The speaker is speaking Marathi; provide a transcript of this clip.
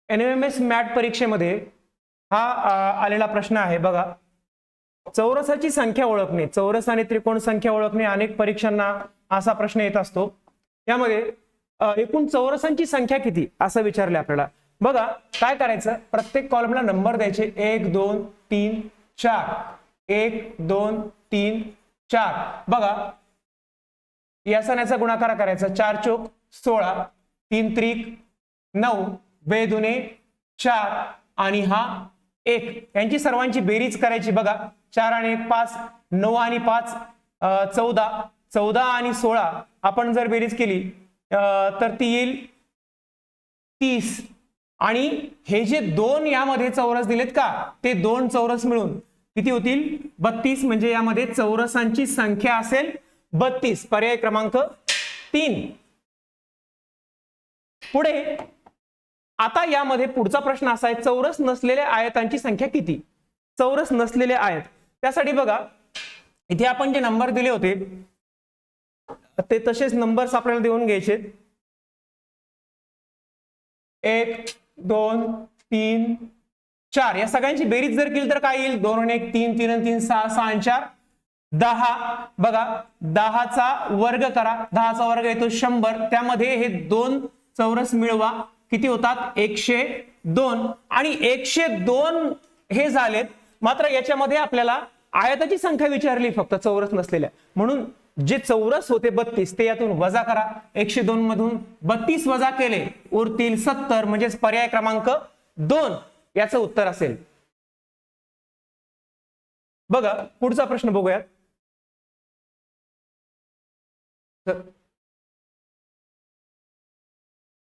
NMS मॅट परीक्षेमध्ये हा आलेला प्रश्न आहे बघा. चौरसाची संख्या ओळखणे, चौरस आणि त्रिकोण संख्या ओळखणे अनेक परीक्षांना असा प्रश्न येत असतो. यामध्ये एकूण चौरसांची संख्या किती असं विचारले आपल्याला. बघा काय करायचं, प्रत्येक कॉलमला नंबर द्यायचे 1 2 3 4, 1 2 3 4. बघा याचा याचा गुणाकार करायचा, 4 चोक 16, 3 त्रिक 9, 2 दुने 4 आणि हा 1. यांची सर्वांची बेरीज करायची. बघा 4 आणि 1 5, 9 आणि 5 14, 14 आणि 16 आपण जर बेरीज केली तर ती येईल 30. आणि हे जे दोन यामध्ये चौरस दिलेत का, ते दोन चौरस मिळून किती होतील 32. म्हणजे यामध्ये चौरसांची संख्या असेल 32. पर्याय क्रमांक 3. पुढे आता यामध्ये पुढचा प्रश्न असा आहे, चौरस नसलेल्या आयतांची संख्या किती. चौरस नसलेले आयत, त्यासाठी बघा इथे आपण जे नंबर दिले होते ते तसेच नंबर्स आपल्याला देऊन घ्यायचे. 1 2 3 4 या सगळ्यांची बेरीज जर केली तर काय येईल, 2 आणि 1 3, 3 आणि 3 6, 6 आणि 4 10. बघा 10 चा वर्ग करा, 10 चा वर्ग येतो 100. त्यामध्ये हे दोन चौरस मिळवा, किती होतात 102. आणि 102 हे झालेत. मात्र याच्यामध्ये आपल्याला आयताची संख्या विचारली फक्त, चौरस नसलेल्या. म्हणून जे चौरस होते 32 ते यातून वजा करा. 102 मधून 32 वजा केले उरतील 70. म्हणजे पर्याय क्रमांक 2 याचं उत्तर असेल. बघा पुढचा प्रश्न बघूयात.